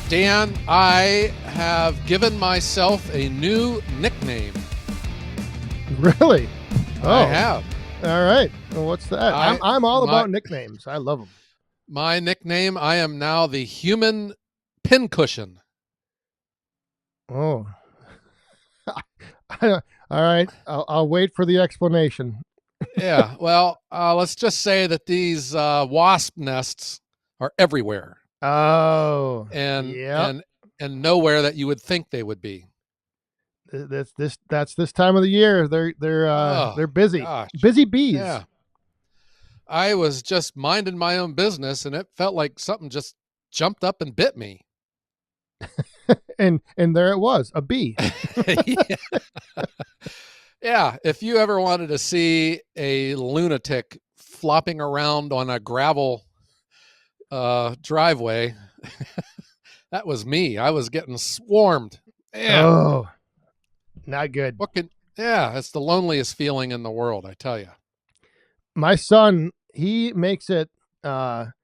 Dan, I have given myself a new nickname. Really? I have. All right. Well, what's that? I'm all about nicknames. I love them. My nickname, I am now the human pincushion. Oh. All right. I'll wait for the explanation. Yeah. Well, let's just say that these wasp nests are everywhere. Oh. And Yeah. and nowhere that you would think they would be. That's this time of the year. They're busy. Gosh. Busy bees. Yeah. I was just minding my own business and it felt like something just jumped up and bit me. and there it was, a bee. Yeah. Yeah, if you ever wanted to see a lunatic flopping around on a gravel driveway, that was me. I was getting swarmed. Man, Oh, not good. Yeah, it's the loneliest feeling in the world, I tell you. My son, he makes it part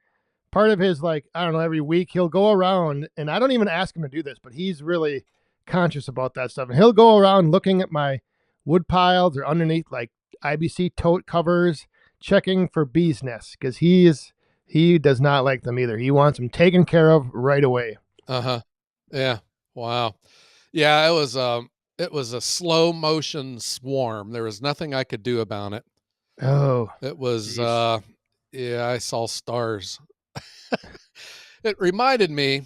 of his, like, I don't know, every week he'll go around, and I don't even ask him to do this, but he's really conscious about that stuff. And he'll go around looking at my wood piles or underneath like IBC tote covers, checking for bees nests, because he does not like them either. He wants them taken care of right away. Uh-huh. Yeah. Wow. Yeah, it was a slow motion swarm. There was nothing I could do about it. Oh, It was geez. yeah, I saw stars. It reminded me,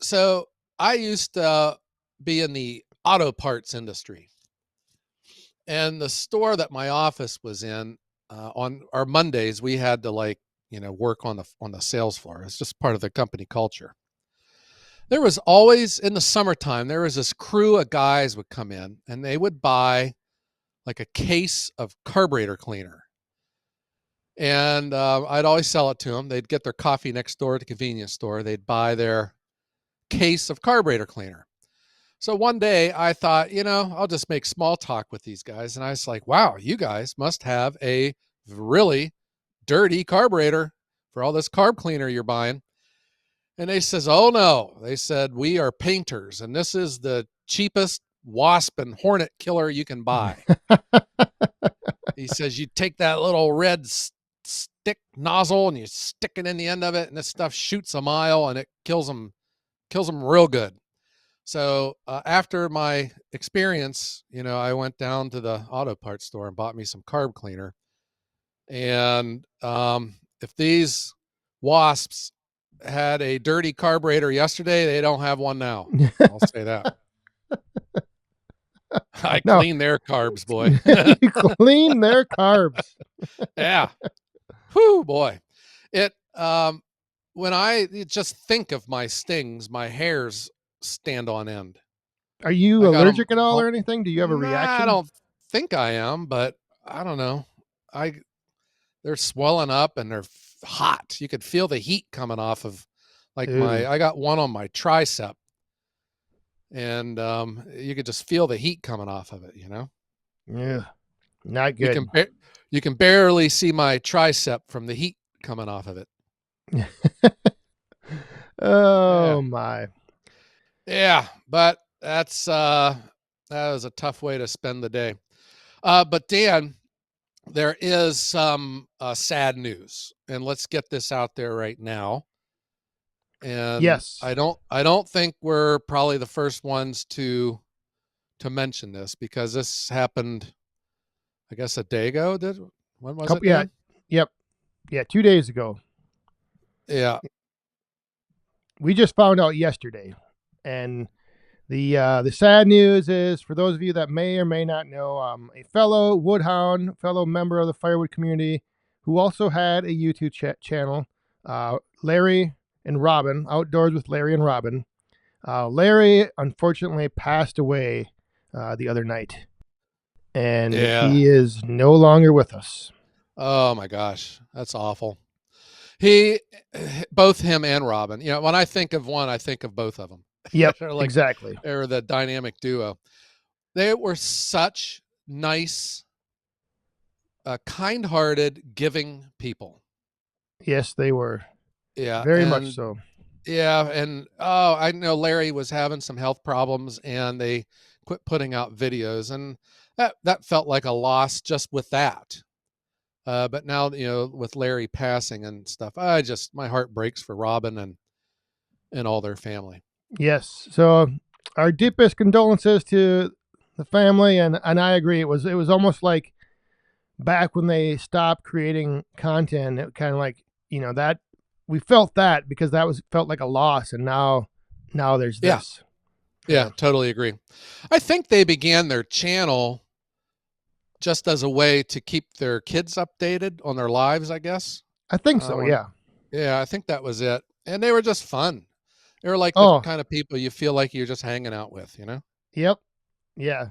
so I used to be in the auto parts industry. And the store that my office was in, on our Mondays, we had to work on the sales floor. It's just part of the company culture. There was always in the summertime, there was this crew of guys would come in and they would buy like a case of carburetor cleaner. And I'd always sell it to them. They'd get their coffee next door at the convenience store. They'd buy their case of carburetor cleaner. So one day I thought, I'll just make small talk with these guys. And I was like, wow, you guys must have a really dirty carburetor for all this carb cleaner you're buying. And they says, oh no, they said, we are painters and this is the cheapest wasp and hornet killer you can buy. He says, you take that little red stick nozzle and you stick it in the end of it and this stuff shoots a mile and it kills them real good. So after my experience, I went down to the auto parts store and bought me some carb cleaner. And if these wasps had a dirty carburetor yesterday, they don't have one now. I'll say that. I clean their carbs, boy. You clean their carbs. Yeah. Whew, boy. It when I just think of my stings, my hairs stand on end. Are you allergic at all or anything? Do you have a reaction? I don't think I am, but I don't know. They're swelling up and they're hot. You could feel the heat coming off of I got one on my tricep. And you could just feel the heat coming off of it, Yeah. Not good. You can barely see my tricep from the heat coming off of it. Oh, yeah. My. Yeah, but that was a tough way to spend the day. But Dan, there is some sad news, and let's get this out there right now. And yes, I don't think we're probably the first ones to mention this because this happened, I guess, a day ago. When was it? Yeah. Yep. Yeah. 2 days ago. Yeah. We just found out yesterday. And the sad news is, for those of you that may or may not know, a fellow woodhound, fellow member of the firewood community, who also had a YouTube channel, Larry and Robin, Outdoors with Larry and Robin. Larry unfortunately passed away the other night, and he is no longer with us. Oh my gosh, that's awful. Both him and Robin. When I think of one, I think of both of them. Yep, exactly. They were the dynamic duo. They were such nice, kind-hearted, giving people. Yes, they were. Yeah, very much so. Yeah, and oh, I know Larry was having some health problems, and they quit putting out videos, and that felt like a loss just with that. But now, with Larry passing and stuff, I just my heart breaks for Robin and all their family. Yes. So our deepest condolences to the family, and I agree. It was almost like back when they stopped creating content. It kind of like that we felt that because that was felt like a loss, and now there's Yeah, this. yeah, Yeah, totally agree. I think they began their channel just as a way to keep their kids updated on their lives, I guess. I think so. When Yeah. Yeah, I think that was it, and they were just fun. They were like the Oh, kind of people you feel like you're just hanging out with, you know? yep. Yeah.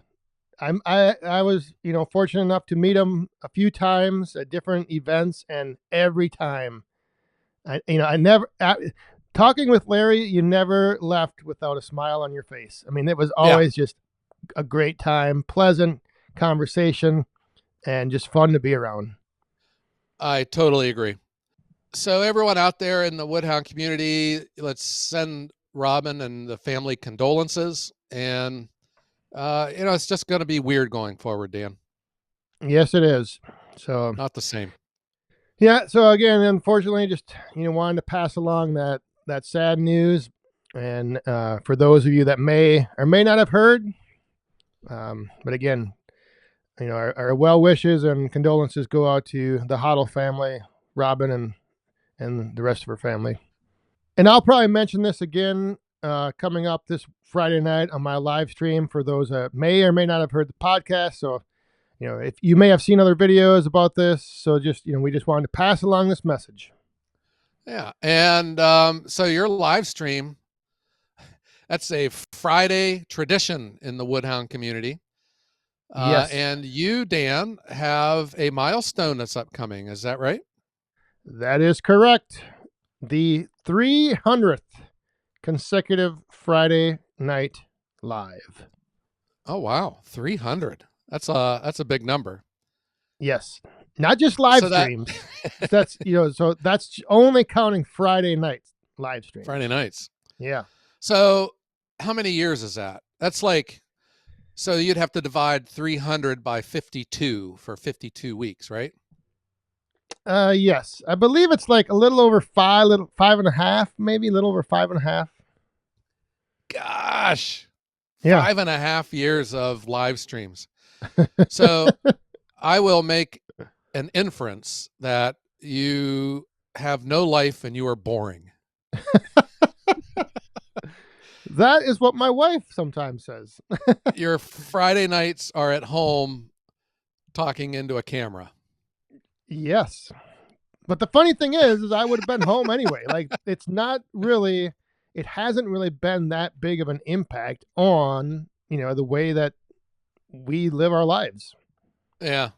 I was fortunate enough to meet him a few times at different events, and every time I never talking with Larry, you never left without a smile on your face. I mean, it was Yeah, always just a great time, pleasant conversation, and just fun to be around. I totally agree. So everyone out there in the Woodhound community, let's send Robin and the family condolences, and it's just going to be weird going forward, Dan. Yes, it is. So Not the same. yeah. So again, unfortunately, just wanted to pass along that sad news, and for those of you that may or may not have heard, but again, our well wishes and condolences go out to the Hoddle family, Robin, and the rest of her family. And I'll probably mention this again coming up this Friday night on my live stream for those that may or may not have heard the podcast. So, if you may have seen other videos about this, so just we just wanted to pass along this message. Yeah, and so your live stream, that's a Friday tradition in the Woodhound community. Yes, And you, Dan, have a milestone that's upcoming. Is that right? that is correct. The 300th consecutive Friday night live. Oh wow, 300. That's a big number. Yes. Not just live So that streams. So that's only counting Friday night live Friday streams. nights. Yeah. So how many years is that? That's like so you'd have to divide 300 by 52 for 52 weeks, right? Yes. I believe it's like a little over little 5.5, maybe a little over 5.5. Gosh, Yeah. 5.5 years of live streams. So I will make an inference that you have no life and you are boring. That is what my wife sometimes says. Your Friday nights are at home talking into a camera. Yes. But the funny thing is I would have been home anyway. Like it hasn't really been that big of an impact on, the way that we live our lives. Yeah.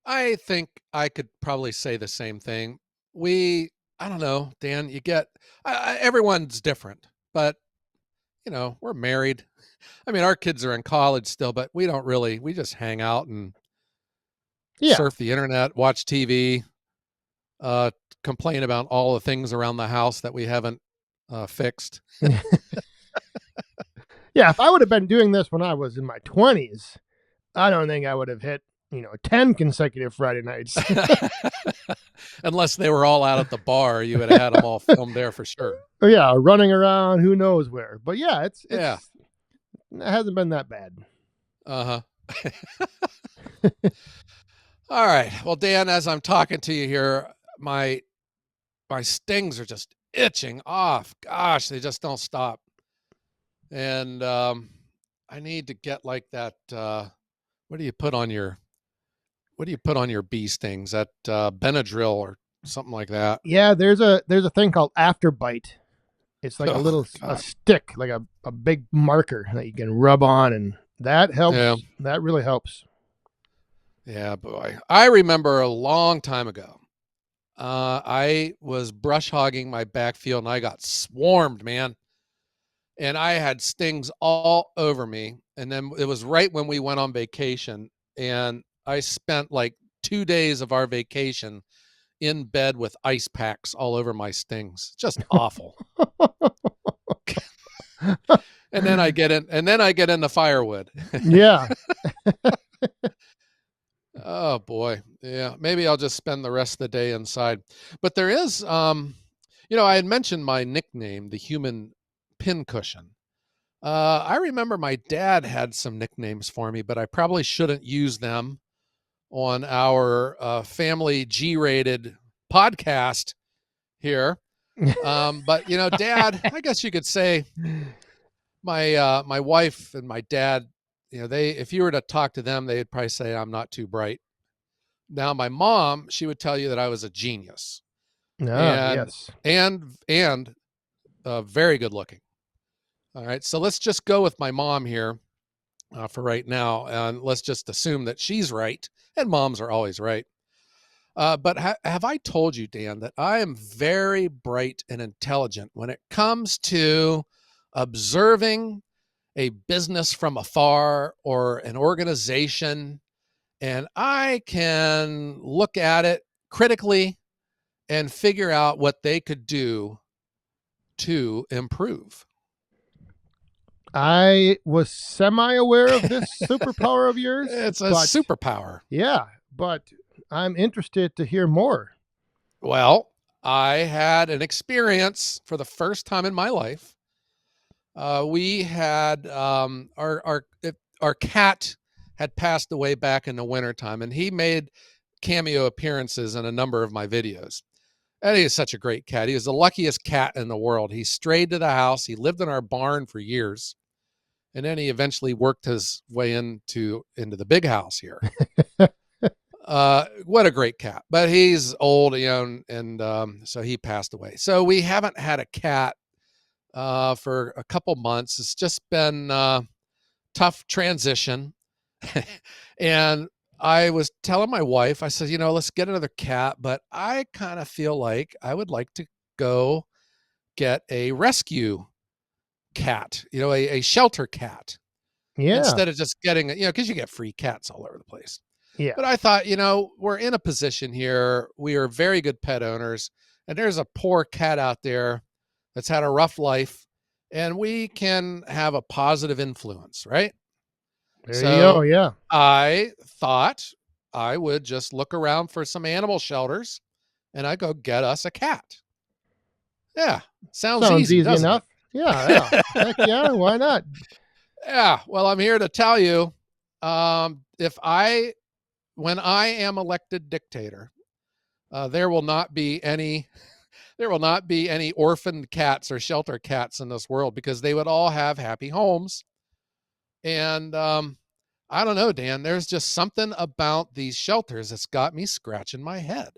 I think I could probably say the same thing. I don't know, Dan, everyone's different, but we're married. I mean, our kids are in college still, but we just hang out and Yeah. surf the internet, watch TV, uh, complain about all the things around the house that we haven't fixed. Yeah, if I would have been doing this when I was in my 20s, I don't think I would have hit, 10 consecutive Friday nights. Unless they were all out at the bar, you would have had them all filmed there for sure. Yeah, running around, who knows where. But yeah, Yeah. it hasn't been that bad. Uh huh. All right. Well, Dan, as I'm talking to you here, my my stings are just itching off. Gosh, they just don't stop. And I need to get like that. What do you put on your What do you put on your bee stings? That Benadryl or something like that. Yeah, there's a thing called afterbite. It's like Oh a God. stick, like a big marker that you can rub on, and that Yeah. helps. That really helps. Yeah, boy. I remember a long time ago. I was brush hogging my backfield and I got swarmed, man. And I had stings all over me. And then it was right when we went on vacation. And I spent like 2 days of our vacation in bed with ice packs all over my stings. Just awful. And then I get in the firewood. Yeah. Oh boy. Yeah. Maybe I'll just spend the rest of the day inside. But there is I had mentioned my nickname, the human pincushion. I remember my dad had some nicknames for me, but I probably shouldn't use them on our family G-rated podcast here. But Dad, I guess you could say my wife and my dad, they if you were to talk to them, they'd probably say I'm not too bright. Now my mom, she would tell you that I was a genius Ah, and yes. very good looking. All right, so let's just go with my mom here for right now, and let's just assume that she's right, and moms are always right. But have I told you, Dan, that I am very bright and intelligent when it comes to observing a business from afar or an organization, and I can look at it critically and figure out what they could do to improve. I was semi-aware of this superpower of yours, It's a but superpower. yeah, but I'm interested to hear more. Well, I had an experience for the first time in my life. We had our cat had passed away back in the wintertime, and he made cameo appearances in a number of my videos. And he is such a great cat. He is the luckiest cat in the world. He strayed to the house. He lived in our barn for years, and then he eventually worked his way into the big house here. What a great cat! But he's old, and so he passed away. So we haven't had a cat for a couple months. It's just been tough transition. And I was telling my wife, I said, let's get another cat, but I kind of feel like I would like to go get a rescue cat, a shelter cat, Yeah, instead of just getting, because you get free cats all over the place. yeah, But I thought, we're in a position here. We are very good pet owners, and there's a poor cat out there that's had a rough life, and we can have a positive influence, right? there you go. So Yeah, I thought I would just look around for some animal shelters and I go get us a cat. Yeah, sounds sounds easy, easy doesn't enough. Yeah, yeah, it? heck yeah, why not? Yeah, well, I'm here to tell you, if when I am elected dictator, there will not be any orphaned cats or shelter cats in this world, because they would all have happy homes. And I don't know, Dan, there's just something about these shelters that's got me scratching my head.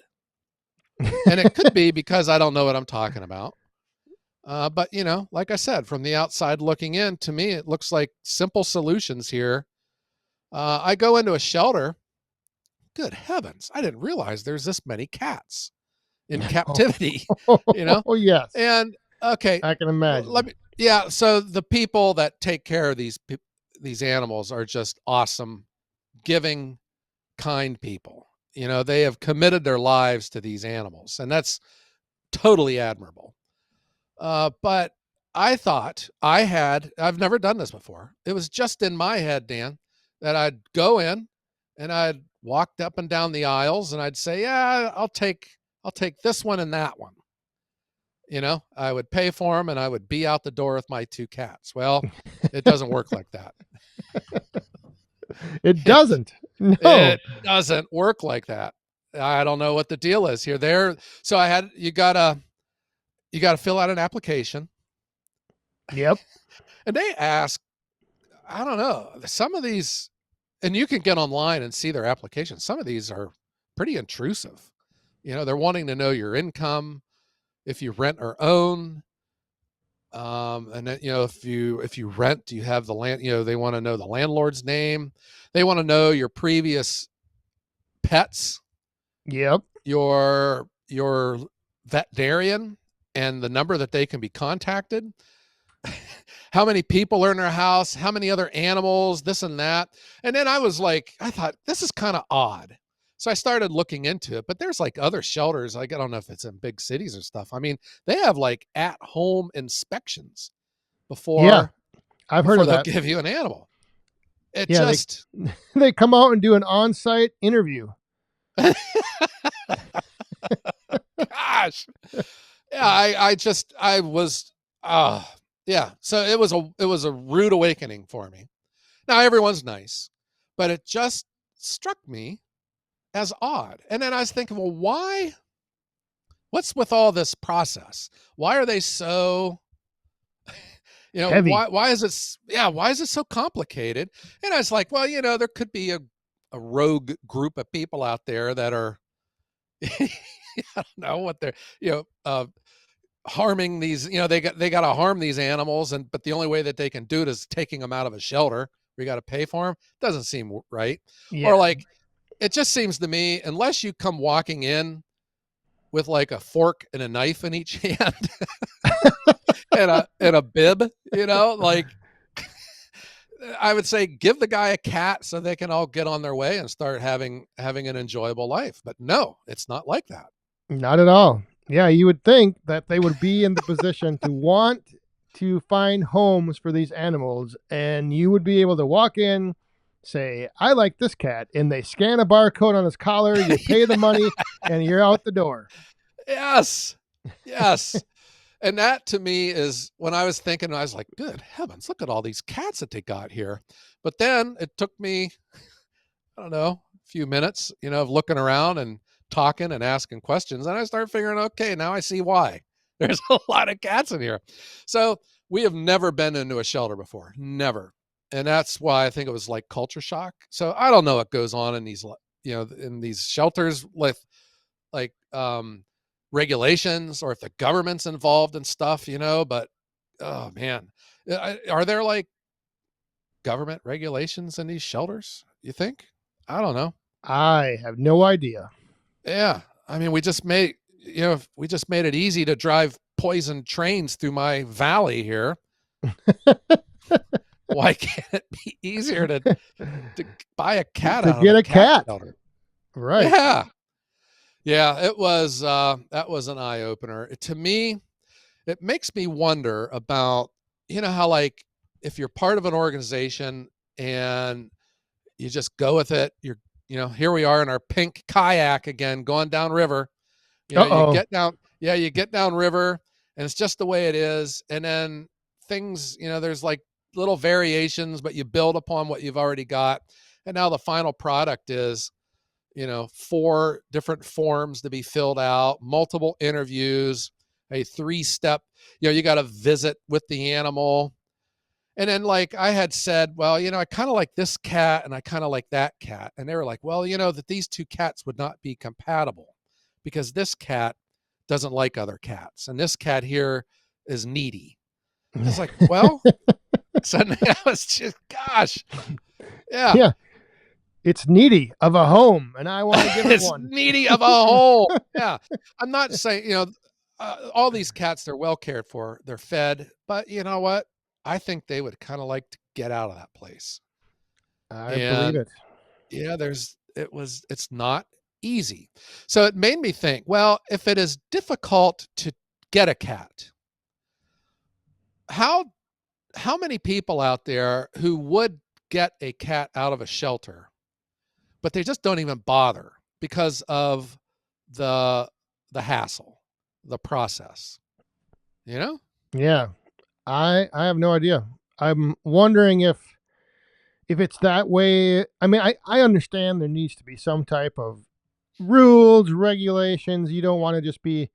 And it could be because I don't know what I'm talking about. But, like I said, from the outside looking in, to me, it looks like simple solutions here. I go into a shelter. Good heavens, I didn't realize there's this many cats in captivity, you know? Oh yes, And okay, I can let imagine. me, yeah. So the people that take care of these animals are just awesome, giving, kind people. They have committed their lives to these animals, and that's totally admirable. But I thought I've never done this before. It was just in my head, Dan, that I'd go in and I'd walked up and down the aisles and I'd say, yeah, I'll take this one and that one. I would pay for them and I would be out the door with my two cats. Well, it doesn't work like that. It doesn't. No. It doesn't work like that. I don't know what the deal is here. So you gotta fill out an application, Yep. and they ask, I don't know, some of these, and you can get online and see their applications. Some of these are pretty intrusive. They're wanting to know your income, if you rent or own, and then if you rent, do you have the land? They want to know the landlord's name. They want to know your previous pets, Yep. your veterinarian, and the number that they can be contacted. How many people are in their house, how many other animals, this and that. And then I thought, this is kind of odd. So I started looking into it, but there's like other shelters. Like, I don't know if it's in big cities or stuff. I mean, they have like at home inspections Yeah, before I've heard before of they'll that. give you an animal. It Yeah, they just they come out and do an on-site interview. gosh. Yeah, I was yeah. So it was a rude awakening for me. Now everyone's nice, but it just struck me as odd. And then I was thinking, well, why? What's with all this process? Why are they so, Heavy. why is it yeah, why is it so complicated? And I was like, well, there could be a rogue group of people out there that are I don't know what they're, harming these, they got to harm these animals, but the only way that they can do it is taking them out of a shelter where you got to pay for them. Doesn't seem right. Or Yeah. like, it just seems to me, unless you come walking in with like a fork and a knife in each hand and a bib, like, I would say give the guy a cat so they can all get on their way and start having an enjoyable life. But no, it's not like that. Not at all. Yeah, you would think that they would be in the position to want to find homes for these animals, and you would be able to walk in, say, I like this cat, and they scan a barcode on his collar, you pay the money, and you're out the door. Yes. Yes. And that to me is when I was thinking, I was like, good heavens, look at all these cats that they got here. But then it took me, I don't know, a few minutes, of looking around and talking and asking questions. And I started figuring, okay, now I see why. There's a lot of cats in here. So we have never been into a shelter before. Never. And that's why I think it was like culture shock. So I don't know what goes on in these, in these shelters with like regulations or if the government's involved and stuff, but oh man, are there like government regulations in these shelters? You think? I don't know. I have no idea. Yeah, I mean, we just made it easy to drive poison trains through my valley here. Why can't it be easier to buy a cat To out of get a a cat cat. shelter? Right. Yeah, yeah, it was that was an eye opener to me. It makes me wonder about, how like if you're part of an organization and you just go with it, here we are in our pink kayak again, going down river. You Uh-oh. get down, yeah, you get down river and it's just the way it is. And then things, there's like little variations, but you build upon what you've already got. And now the final product is, 4 different forms to be filled out, multiple interviews, a 3-step, you got to visit with the animal. And then like I had said, well, I kind of like this cat and I kind of like that cat. And they were like, well, that these 2 cats would not be compatible because this cat doesn't like other cats. And this cat here is needy. It's like, well, so now it's just, gosh, yeah, Yeah, it's needy of a home, and I want to give it it's one. needy of a hole. Yeah. I'm not saying, all these cats, they're well cared for, they're fed, but you know what? I think they would kind of like to get out of that place. I believe And it. yeah, it's not easy. So it made me think, well, if it is difficult to get a cat, how how many people out there who would get a cat out of a shelter, but they just don't even bother because of the the hassle, the process, you know? Yeah. I have no idea. I'm wondering if it's that way. I mean, I understand there needs to be some type of rules, regulations. You don't want to just be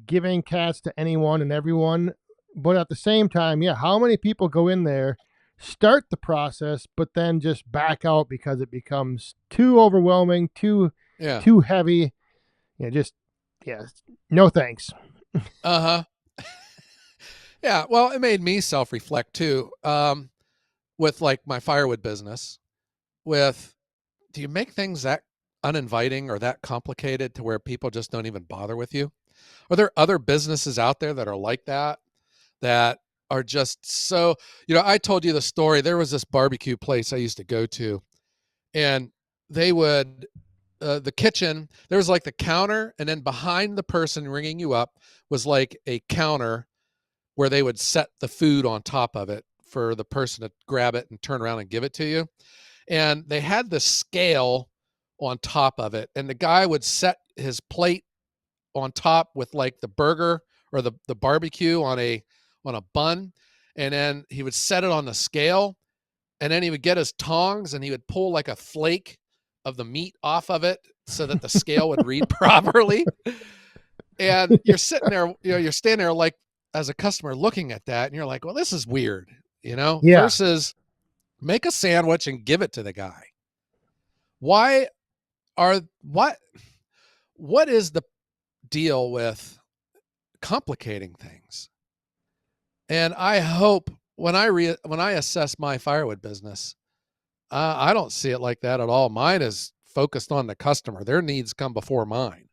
giving cats to anyone and everyone. But at the same time, yeah, how many people go in there, start the process, but then just back out because it becomes too overwhelming, Yeah. too heavy. Just yeah, no thanks. Uh-huh. Yeah, well, it made me self-reflect too. With like my firewood business, with do you make things that uninviting or that complicated to where people just don't even bother with you? Are there other businesses out there that are like that, that are just so, I told you the story. There was this barbecue place I used to go to, and they would the kitchen, there was like the counter, and then behind the person ringing you up was like a counter where they would set the food on top of it for the person to grab it and turn around and give it to you. And they had the scale on top of it, and the guy would set his plate on top with like the burger or the barbecue on a bun, and then he would set it on the scale, and then he would get his tongs and he would pull like a flake of the meat off of it so that the scale would read properly. And you're sitting there, you're standing there like as a customer looking at that, and you're like, well, this is weird, Yeah, versus make a sandwich and give it to the guy. Why are what is the deal with complicating things? And I hope when I assess my firewood business, I don't see it like that at all. Mine is focused on the customer. Their needs come before mine.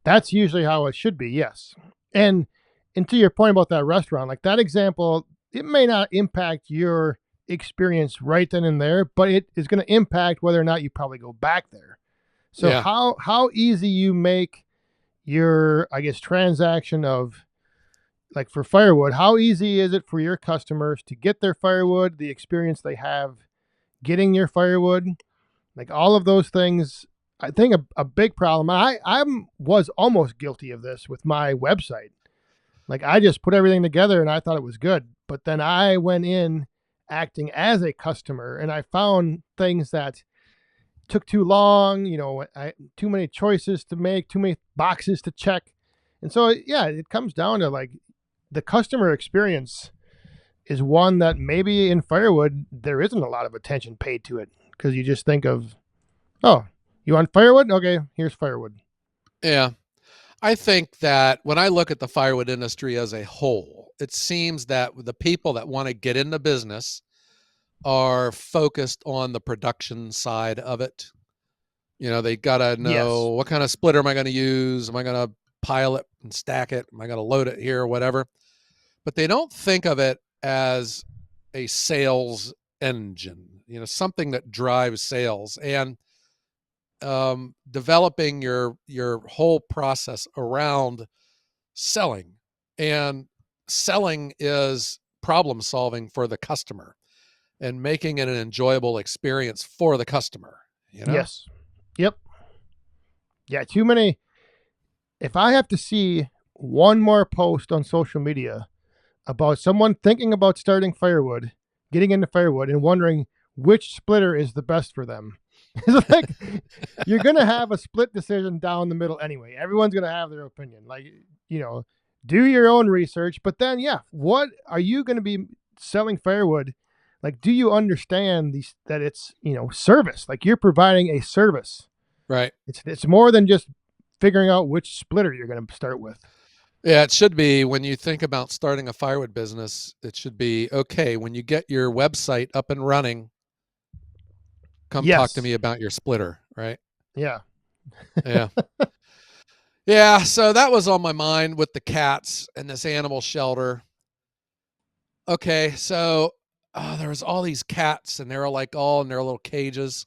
that's usually how it should be. Yes, and to your point about that restaurant, like that example, it may not impact your experience right then and there, but it is going to impact whether or not you probably go back there. So Yeah. how easy you make your, I guess, transaction of, like, for firewood, how easy is it for your customers to get their firewood, the experience they have getting your firewood, like all of those things. I think a big problem. I was almost guilty of this with my website. Like I just put everything together and I thought it was good, but then I went in acting as a customer and I found things that took too long. Too many choices to make, too many boxes to check, and so yeah, it comes down to like the customer experience is one that maybe in firewood there isn't a lot of attention paid to it because you just think of, oh, you want firewood? Okay, here's firewood. Yeah. I think that when I look at the firewood industry as a whole, it seems that the people that want to get into business are focused on the production side of it. They got to know Yes. what kind of splitter am I going to use? Am I going to pile it and stack it? Am I going to load it here or whatever? But they don't think of it as a sales engine, something that drives sales. And developing your whole process around selling, and selling is problem solving for the customer and making it an enjoyable experience for the customer. Yes. Yep. Yeah. Too many. If I have to see one more post on social media about someone thinking about starting firewood, getting into firewood, and wondering which splitter is the best for them, it's like you're gonna have a split decision down the middle anyway. Everyone's gonna have their opinion. Like, you know, do your own research, but then yeah, what are you gonna be selling firewood? Like, do you understand these that it's, service? Like you're providing a service. Right. It's more than just figuring out which splitter you're gonna start with. Yeah, it should be when you think about starting a firewood business, it should be okay. When you get your website up and running, come talk to Yes. me about your splitter, right? Yeah. Yeah. Yeah. So that was on my mind with the cats and this animal shelter. Okay. So there was all these cats, and they were like all in their little cages.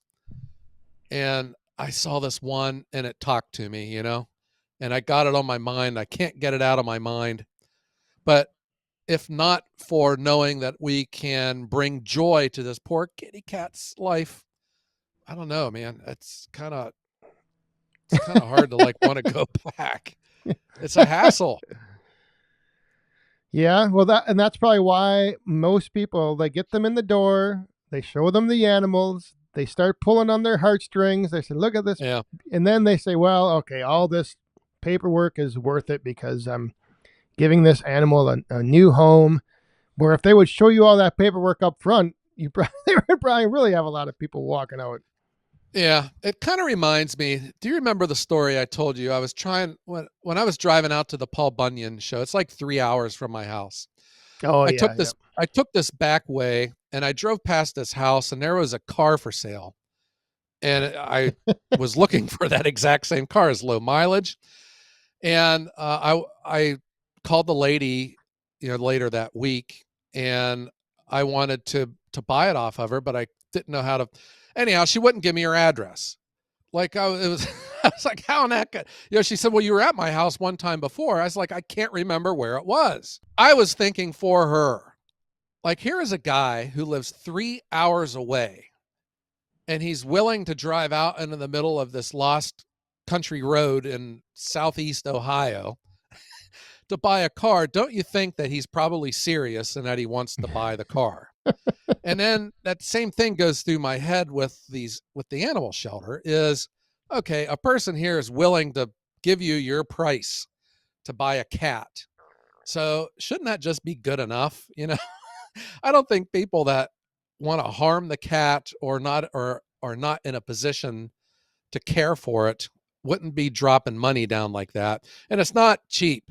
And I saw this one, and it talked to me, and I got it on my mind. I can't get it out of my mind. But if not for knowing that we can bring joy to this poor kitty cat's life, I don't know, man. It's kind of hard to like want to go back. It's a hassle. Yeah, well, that's probably why most people, they get them in the door, they show them the animals, they start pulling on their heartstrings. They say, "Look at this," Yeah. and then they say, "Well, okay, all this paperwork is worth it because I'm giving this animal a new home." Where if they would show you all that paperwork up front, you probably they would probably really have a lot of people walking out. Yeah. It kind of reminds me. Do you remember the story I told you? I was trying when I was driving out to the Paul Bunyan show. It's like 3 hours from my house. Oh I yeah, took yeah. this I took this back way, and I drove past this house, and there was a car for sale. And I was looking for that exact same car, as low mileage. And I called the lady, later that week, and I wanted to buy it off of her, but I didn't know how to. Anyhow, she wouldn't give me her address. Like it was, I was like, how in that? She said, well, you were at my house one time before. I was like, I can't remember where it was. I was thinking for her, like, here is a guy who lives 3 hours away, and he's willing to drive out into the middle of this lost country road in southeast Ohio to buy a car. Don't you think that he's probably serious and that he wants to buy the car? And then that same thing goes through my head with the animal shelter is, okay, a person here is willing to give you your price to buy a cat. So shouldn't that just be good enough? I don't think people that want to harm the cat or not, or are not in a position to care for it, wouldn't be dropping money down like that. And it's not cheap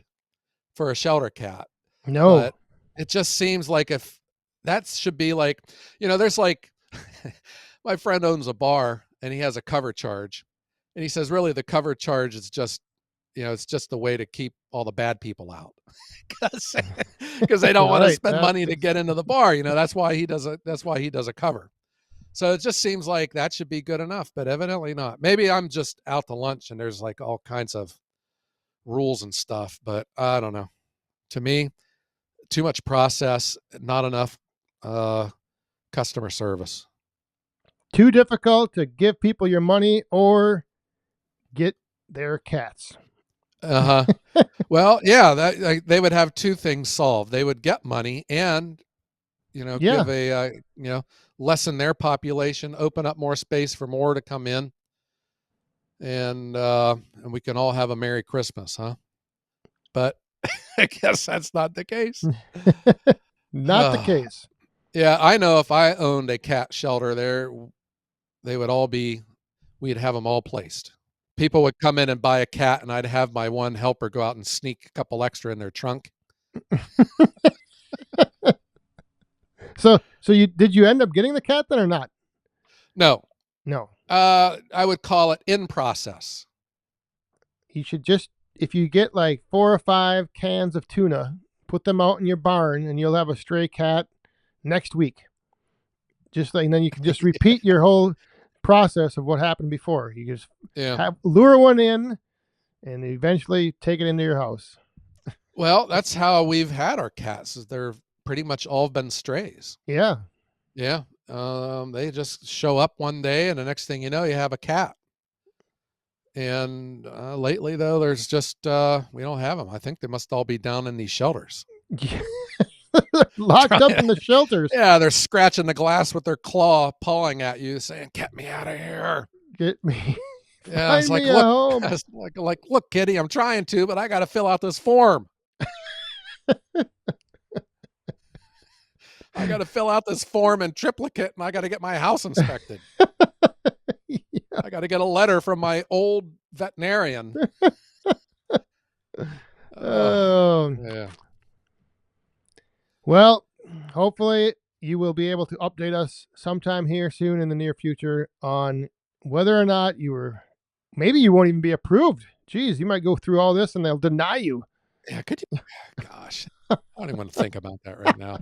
for a shelter cat, No. but it just seems like if that should be like, there's like, my friend owns a bar and he has a cover charge, and he says, really, the cover charge is just, it's just a way to keep all the bad people out because they don't want to Right. spend money to get into the bar. That's why he does a cover. So it just seems like that should be good enough, but evidently not. Maybe I'm just out to lunch and there's like all kinds of rules and stuff, but I don't know. To me, too much process, not enough uh, customer service. Too difficult to give people your money or get their cats. Uh huh. Well, yeah, that they would have two things solved. They would get money and Yeah. give lessen their population, open up more space for more to come in, and we can all have a Merry Christmas, huh? But I guess that's not the case. Not the case. Yeah, I know if I owned a cat shelter there, they would all be, we'd have them all placed. People would come in and buy a cat, and I'd have my one helper go out and sneak a couple extra in their trunk. So did you end up getting the cat then or not? No. No. I would call it in process. You should just, if you get like 4 or 5 cans of tuna, put them out in your barn and you'll have a stray cat next week. Just like, and then you can just repeat your whole process of what happened before. You just lure one in and eventually take it into your house. Well, that's how we've had our cats. They're pretty much all been strays. Yeah. Yeah. They just show up one day and the next thing you know, you have a cat. And lately, though, there's just, we don't have them. I think they must all be down in these shelters. Locked up in the shelters. Yeah, they're scratching the glass with their claw, pawing at you, saying, "Get me out of here! Get me! Yeah, it's like, look, it's like, look, kitty, I'm trying to, but I got to fill out this form. I got to fill out this form in triplicate, and I got to get my house inspected. Yeah. I got to get a letter from my old veterinarian." Yeah. Well, hopefully you will be able to update us sometime here soon in the near future on whether or not maybe you won't even be approved. Geez, you might go through all this and they'll deny you. Yeah, could you? Gosh, I don't even want to think about that right now.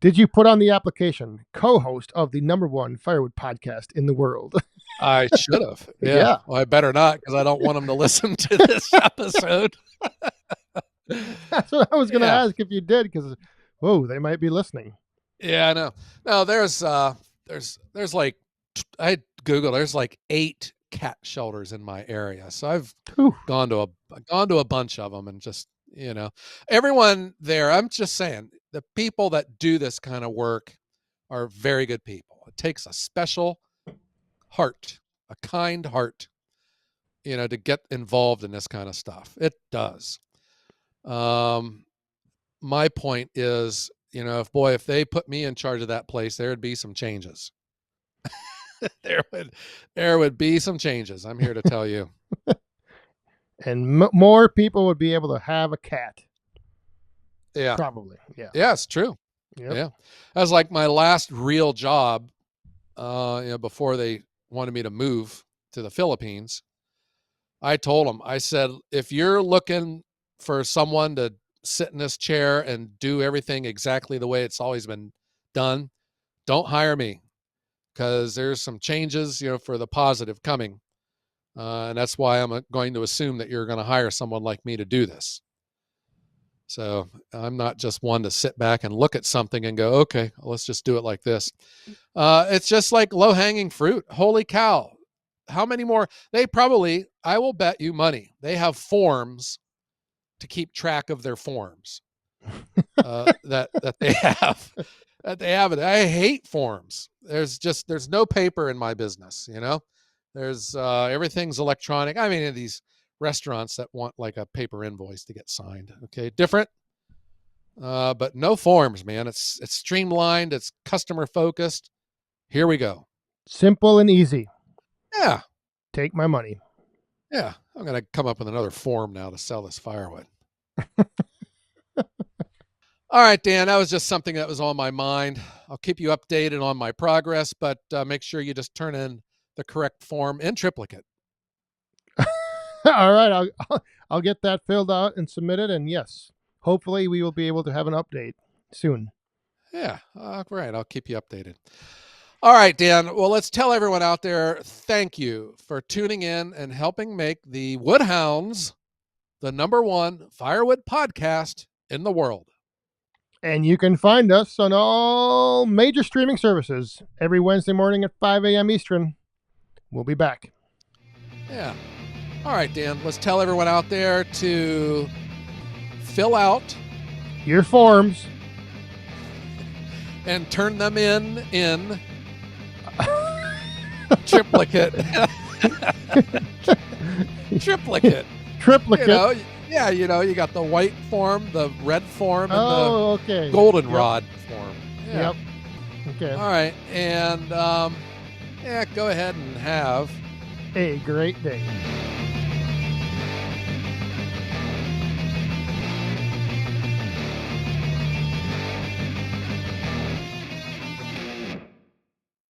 Did you put on the application, co-host of the #1 firewood podcast in the world? I should have. Yeah. Well, I better not, because I don't want them to listen to this episode. That's what I was going to ask if you did, because, whoa, they might be listening. Yeah, I know. No, there's like, I Googled, there's like 8 cat shelters in my area. So I've gone to a bunch of them, and just, everyone there, I'm just saying, the people that do this kind of work are very good people. It takes a special heart, a kind heart, to get involved in this kind of stuff. It does. My point is, if they put me in charge of that place, there would be some changes. there would be some changes. I'm here to tell you. And more people would be able to have a cat. Yeah. Probably. Yeah. Yeah, it's true. Yep. Yeah. That was like my last real job, before they wanted me to move to the Philippines. I told them, I said, if you're looking for someone to sit in this chair and do everything exactly the way it's always been done, don't hire me, because there's some changes, for the positive coming. And that's why I'm going to assume that you're going to hire someone like me to do this. So I'm not just one to sit back and look at something and go, okay, let's just do it like this. It's just like low hanging fruit. Holy cow. How many more? I will bet you money, they have forms to keep track of their forms that they have. That they have it. I hate forms. There's no paper in my business, There's everything's electronic. I mean, these restaurants that want like a paper invoice to get signed. Okay, different. But no forms, man. It's streamlined. It's customer focused. Here we go. Simple and easy. Yeah, Take my money. yeah. I'm gonna come up with another form now to sell this firewood. All right, Dan. That was just something that was on my mind. I'll keep you updated on my progress, but make sure you just turn in the correct form in triplicate. All right, I'll get that filled out and submitted, and yes, hopefully we will be able to have an update soon. Yeah, right. I'll keep you updated. All right, Dan. Well, let's tell everyone out there, thank you for tuning in and helping make the Woodhounds the #1 firewood podcast in the world. And you can find us on all major streaming services every Wednesday morning at 5 a.m. Eastern. We'll be back. Yeah. All right, Dan. Let's tell everyone out there to fill out your forms and turn them in triplicate. Triplicate. Triplicate. You got the white form, the red form, and the goldenrod form. Yeah. Yep. Okay. All right. And go ahead and have a great day.